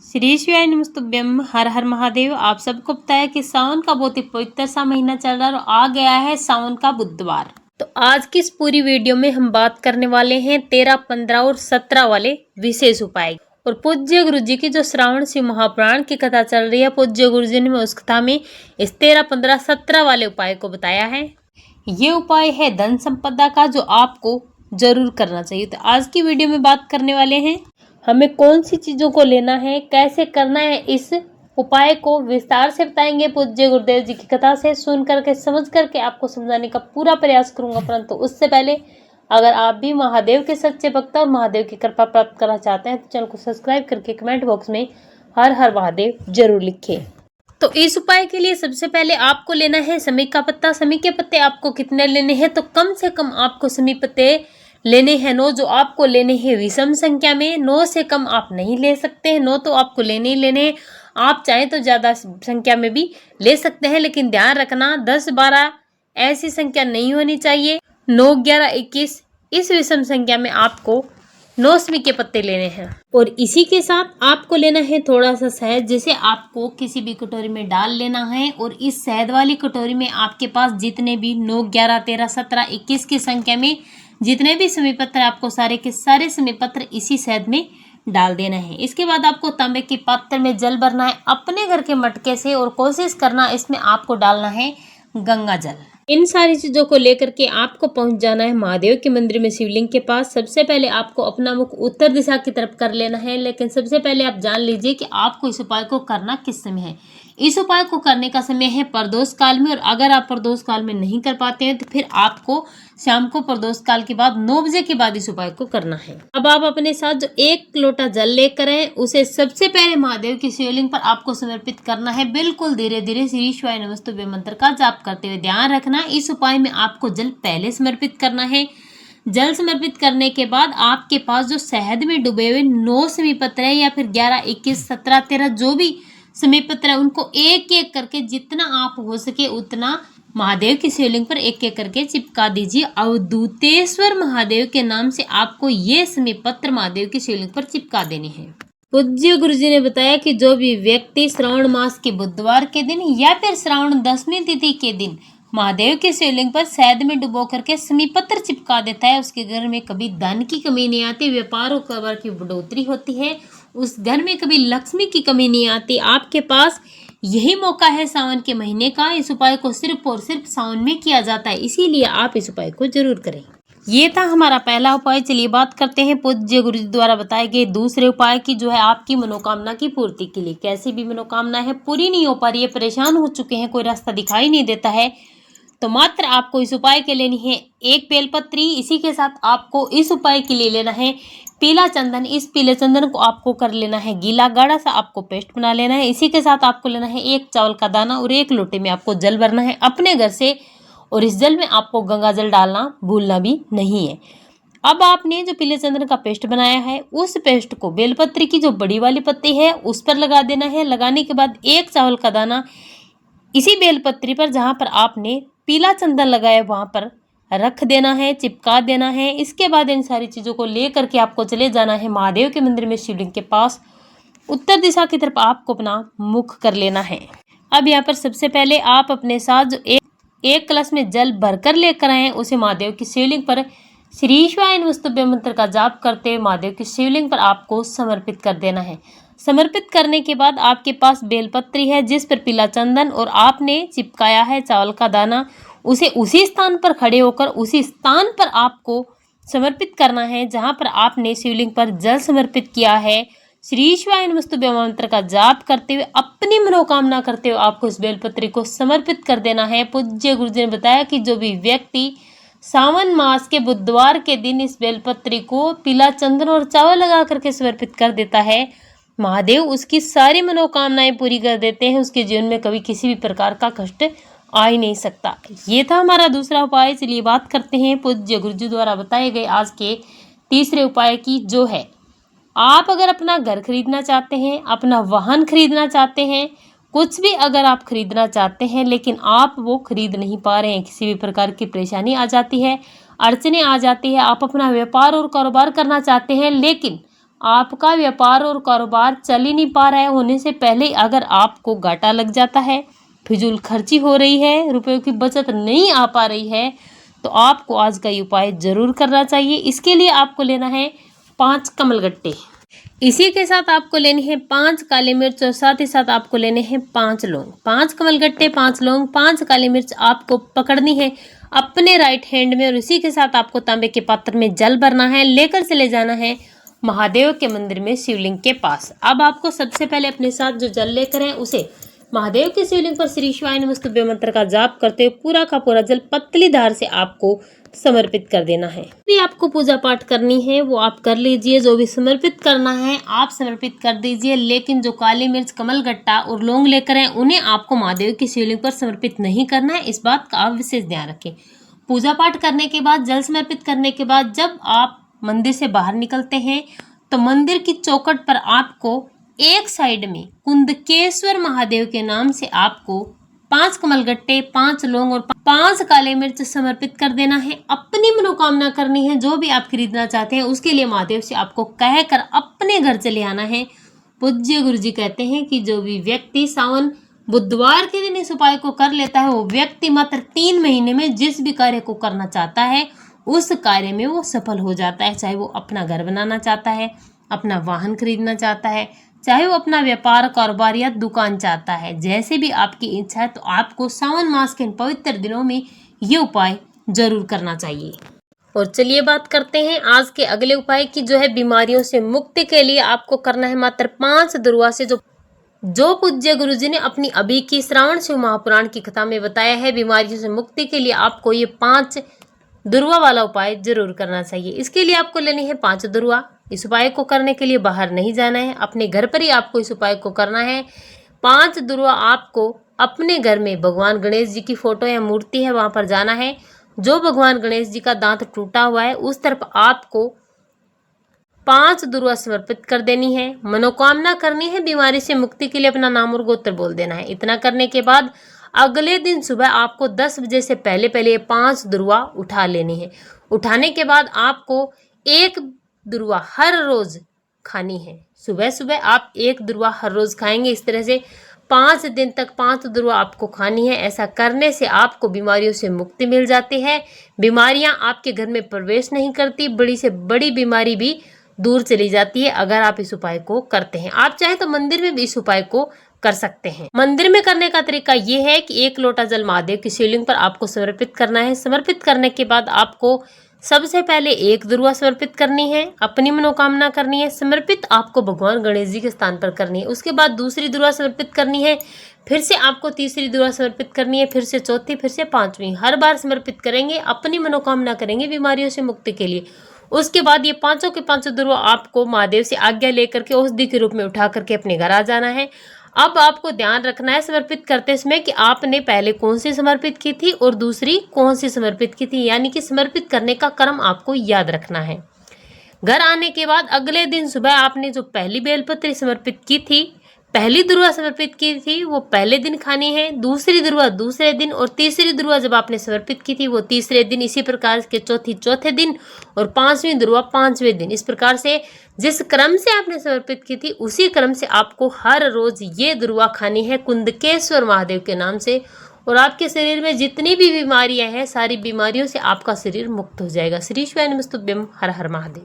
श्री शिवाय नमस्तुभ्यम। हर हर महादेव। आप सबको पता है कि सावन का बहुत ही पवित्र सा महीना चल रहा है और आ गया है सावन का बुधवार। तो आज की इस पूरी वीडियो में हम बात करने वाले हैं 13, 15 और 17 वाले विशेष उपाय। और पूज्य गुरु जी की जो श्रावण शिव महापुराण की कथा चल रही है, पूज्य गुरु जी ने उस कथा में इस 13, 15, 17 वाले उपाय को बताया है। ये उपाय है धन संपदा का, जो आपको जरूर करना चाहिए। तो आज की वीडियो में बात करने वाले हैं हमें कौन सी चीजों को लेना है, कैसे करना है। इस उपाय को विस्तार से बताएंगे पूज्य गुरुदेव जी की कथा से सुन करके, समझ करके आपको समझाने का पूरा प्रयास करूंगा। परंतु उससे पहले अगर आप भी महादेव के सच्चे भक्त और महादेव की कृपा प्राप्त करना चाहते हैं तो चैनल को सब्सक्राइब करके कमेंट बॉक्स में हर हर महादेव जरूर लिखें। तो इस उपाय के लिए सबसे पहले आपको लेना है समी का पत्ता। समी के पत्ते आपको कितने लेने हैं, तो कम से कम आपको समी पत्ते लेने हैं 9, जो आपको लेने हैं विषम संख्या में। 9 से कम आप नहीं ले सकते हैं, 9 तो आपको लेने ही लेने हैं। आप चाहें तो ज्यादा संख्या में भी ले सकते हैं, लेकिन ध्यान रखना 10, 12 ऐसी संख्या नहीं होनी चाहिए। 9, 11, 21 इस विषम संख्या में आपको 9 समी के पत्ते लेने हैं। और इसी के साथ आपको लेना है थोड़ा सा शहद, जिसे आपको किसी भी कटोरी में डाल लेना है। और इस शहद वाली कटोरी में आपके पास जितने भी 9, 11, 13, 17, 21 की संख्या में जितने भी समी पत्र आपको सारे के सारे समी पत्र इसी शहद में डाल देना है। इसके बाद आपको तांबे के पात्र में जल भरना है अपने घर के मटके से, और कोशिश करना इसमें आपको डालना है गंगा जल। इन सारी चीजों को लेकर के आपको पहुंच जाना है महादेव के मंदिर में शिवलिंग के पास। सबसे पहले आपको अपना मुख उत्तर दिशा की तरफ कर लेना है, लेकिन सबसे पहले आप जान लीजिए कि आपको इस उपाय को करना किस समय है। इस उपाय को करने का समय है प्रदोष काल में, और अगर आप प्रदोष काल में नहीं कर पाते हैं तो फिर आपको शाम को प्रदोष काल के बाद 9 बजे के बाद इस उपाय को करना है। अब आप अपने साथ जो 1 लोटा जल लेकर आए, उसे सबसे पहले महादेव की शिवलिंग पर आपको समर्पित करना है। बिल्कुल धीरे धीरे श्री शिवाय नमस्तुभ्य मंत्र का जाप करते हुए। ध्यान रखना इस उपाय में आपको जल पहले समर्पित करना है। जल समर्पित करने के बाद आपके पास जो शहद में डूबे हुए 9 समी पत्र है, या फिर 11, 21, 17, 13 जो भी समी पत्र है, उनको एक एक करके जितना आप हो सके उतना महादेव की शिवलिंग पर एक एक करके चिपका दीजिए। अवधूतेश्वर महादेव के नाम से आपको ये समी पत्र महादेव की शिवलिंग पर चिपका देने हैं। पूज्य गुरु जी ने बताया कि जो भी व्यक्ति श्रावण मास के बुधवार के दिन या फिर श्रावण दशमी तिथि के दिन महादेव के शिवलिंग पर शहद में डुबो करके समी पत्र चिपका देता है, उसके घर में कभी धन की कमी नहीं आती, व्यापार और कारोबार की बढ़ोतरी होती है, उस घर में कभी लक्ष्मी की कमी नहीं आती। आपके पास यही मौका है सावन के महीने का। इस उपाय को सिर्फ और सिर्फ सावन में किया जाता है, इसीलिए आप इस उपाय को जरूर करें। ये था हमारा पहला उपाय। चलिए बात करते हैं पूज्य गुरु जी द्वारा बताए गए दूसरे उपाय की, जो है आपकी मनोकामना की पूर्ति के लिए। कैसी भी मनोकामना है पूरी नहीं हो पा रही है, परेशान हो चुके हैं, कोई रास्ता दिखाई नहीं देता है, तो मात्र आपको इस उपाय के लेनी है 1 बेलपत्री। इसी के साथ आपको इस उपाय के लिए लेना है पीला चंदन। इस पीले चंदन को आपको कर लेना है गीला, गाढ़ा सा आपको पेस्ट बना लेना है। इसी के साथ आपको लेना है 1 चावल का दाना, और 1 लोटे में आपको जल भरना है अपने घर से, और इस जल में आपको गंगा जल डालना भूलना भी नहीं है। अब आपने जो पीले चंदन का पेस्ट बनाया है, उस पेस्ट को बेलपत्री की जो बड़ी वाली पत्ती है उस पर लगा देना है। लगाने के बाद 1 चावल का दाना इसी बेलपत्री पर, जहां पर आपने पीला चंदन लगाया वहां पर रख देना है, चिपका देना है। इसके बाद इन सारी चीजों को लेकर के आपको चले जाना है महादेव के मंदिर में शिवलिंग के पास। उत्तर दिशा की तरफ आपको अपना मुख कर लेना है। अब यहाँ पर सबसे पहले आप अपने साथ जो एक कलश में जल भरकर लेकर आए, उसे महादेव की शिवलिंग पर श्री शिवाय नमस्तुभ्य मंत्र का जाप करते हुए महादेव की शिवलिंग पर आपको समर्पित कर देना है। समर्पित करने के बाद आपके पास बेलपत्री है जिस पर पीला चंदन और आपने चिपकाया है चावल का दाना, उसे उसी स्थान पर खड़े होकर उसी स्थान पर आपको समर्पित करना है जहां पर आपने शिवलिंग पर जल समर्पित किया है। श्री शिवाय नमस्तुभ्य मंत्र का जाप करते हुए अपनी मनोकामना करते हुए आपको इस बेलपत्री को समर्पित कर देना है। पूज्य गुरु जी ने बताया कि जो भी व्यक्ति सावन मास के बुधवार के दिन इस बेलपत्री को पीला चंदन और चावल लगा करके समर्पित कर देता है, महादेव उसकी सारी मनोकामनाएं पूरी कर देते हैं। उसके जीवन में कभी किसी भी प्रकार का कष्ट आ ही नहीं सकता। ये था हमारा दूसरा उपाय। चलिए बात करते हैं पूज्य गुरु जी द्वारा बताए गए आज के तीसरे उपाय की, जो है आप अगर अपना घर खरीदना चाहते हैं, अपना वाहन खरीदना चाहते हैं, कुछ भी अगर आप खरीदना चाहते हैं लेकिन आप वो खरीद नहीं पा रहे हैं, किसी भी प्रकार की परेशानी आ जाती है, अड़चने आ जाती है, आप अपना व्यापार और कारोबार करना चाहते हैं लेकिन आपका व्यापार और कारोबार चल ही नहीं पा रहा है, होने से पहले अगर आपको घाटा लग जाता है, फिजूल खर्ची हो रही है, रुपयों की बचत नहीं आ पा रही है, तो आपको आज का ये उपाय जरूर करना चाहिए। इसके लिए आपको लेना है 5 कमलगट्टे, इसी के साथ आपको लेनी है 5 काली मिर्च और साथ ही साथ आपको लेने हैं 5 लौंग। 5 कमलगट्टे, 5 लौंग, 5 काली मिर्च आपको पकड़नी है अपने राइट हैंड में और इसी के साथ आपको तांबे के पात्र में जल भरना है, लेकर चले जाना है महादेव के मंदिर में शिवलिंग के पास। अब आपको सबसे पहले अपने साथ जो जल लेकर है उसे महादेव के शिवलिंग पर श्री शिवाय नमस्तुभ्यं मंत्र का जाप करते हुए पूरा का पूरा जल पतली धार से आपको समर्पित कर देना है। भी आपको पूजा पाठ करनी है वो आप कर लीजिए, जो भी समर्पित करना है आप समर्पित कर दीजिए, लेकिन जो काली मिर्च, कमलगट्टा और लौंग लेकर हैं उन्हें आपको महादेव की शिवलिंग पर समर्पित नहीं करना है। इस बात का आप विशेष ध्यान रखें। पूजा पाठ करने के बाद, जल समर्पित करने के बाद जब आप मंदिर से बाहर निकलते हैं तो मंदिर की चौखट पर आपको एक साइड में कुंदकेश्वर महादेव के नाम से आपको 5 कमलगट्टे, 5 लौंग और 5 काले मिर्च समर्पित कर देना है। अपनी मनोकामना करनी है, जो भी आप खरीदना चाहते हैं उसके लिए महादेव से आपको कहकर अपने घर चले आना है। पूज्य गुरु जी कहते हैं कि जो भी व्यक्ति सावन बुधवार के दिन इस उपाय को कर लेता है वो व्यक्ति मात्र 3 महीने में जिस भी कार्य को करना चाहता है उस कार्य में वो सफल हो जाता है। चाहे वो अपना घर बनाना चाहता है, अपना वाहन खरीदना चाहता है, चाहे वो अपना व्यापार, कारोबार या दुकान चाहता है, जैसे भी आपकी इच्छा है, तो आपको सावन मास के इन पवित्र दिनों में ये उपाय जरूर करना चाहिए। और चलिए बात करते हैं आज के अगले उपाय की, जो है बीमारियों से मुक्ति के लिए आपको करना है मात्र 5 दुर्वा से, जो पूज्य गुरु जी ने अपनी अभी की श्रावण शिव महापुराण की कथा में बताया है। बीमारियों से मुक्ति के लिए आपको ये 5 दुर्वा वाला उपाय जरूर करना चाहिए। इसके लिए आपको लेनी है 5 दुर्वा। इस उपाय को करने के लिए बाहर नहीं जाना है, अपने घर पर ही आपको इस उपाय को करना है। 5 दुर्वा आपको अपने घर में भगवान गणेश जी की फोटो या मूर्ति है वहां पर जाना है। जो भगवान गणेश जी का दांत टूटा हुआ है उस तरफ आपको 5 दुर्वा समर्पित कर देनी है। मनोकामना करनी है, बीमारी से मुक्ति के लिए अपना नाम और गोत्र बोल देना है। इतना करने के बाद अगले दिन सुबह आपको 10 बजे से पहले पहले 5 दुर्वा उठा लेनी है। उठाने के बाद आपको 1 दुर्वा हर रोज खानी है। सुबह सुबह आप 1 दुर्वा हर रोज खाएंगे। इस तरह से 5 दिन तक 5 दुर्वा आपको खानी है। ऐसा करने से आपको बीमारियों से मुक्ति मिल जाती है। बीमारियां आपके घर में प्रवेश नहीं करती, बड़ी से बड़ी बीमारी भी दूर चली जाती है अगर आप इस उपाय को करते हैं। आप चाहे तो मंदिर में भी इस उपाय को कर सकते हैं। मंदिर में करने का तरीका ये है कि 1 लोटा जल महादेव की शिवलिंग पर आपको समर्पित करना है। समर्पित करने के बाद आपको सबसे पहले 1 दुर्वा समर्पित करनी है, अपनी मनोकामना करनी है। समर्पित आपको भगवान गणेश जी के स्थान पर करनी है। उसके बाद दूसरी दुर्वा समर्पित करनी है, फिर से आपको तीसरी दुर्वा समर्पित करनी है, फिर से चौथी, फिर से 5वीं। हर बार समर्पित करेंगे, अपनी मनोकामना करेंगे बीमारियों से मुक्ति के लिए। उसके बाद ये 5 के 5 दुर्वा आपको महादेव से आज्ञा लेकर के औषधि के रूप में उठा करके अपने घर आ जाना है। अब आपको ध्यान रखना है समर्पित करते समय कि आपने पहले कौन सी समर्पित की थी और दूसरी कौन सी समर्पित की थी, यानी कि समर्पित करने का क्रम आपको याद रखना है। घर आने के बाद अगले दिन सुबह आपने जो पहली बेलपत्री समर्पित की थी, पहली दुर्वा समर्पित की थी, वो पहले दिन खानी है। दूसरी दुर्वा दूसरे दिन और तीसरी दुर्वा जब आपने समर्पित की थी वो तीसरे दिन। इसी प्रकार के चौथी चौथे दिन और 5वीं दुर्वा 5वें दिन। इस प्रकार से जिस क्रम से आपने समर्पित की थी उसी क्रम से आपको हर रोज ये दुर्वा खानी है कुंदकेश्वर महादेव के नाम से। और आपके शरीर में जितनी भी बीमारियां हैं सारी बीमारियों से आपका शरीर मुक्त हो जाएगा। श्री शिवाय नमस्तुभ्यं। हर हर महादेव।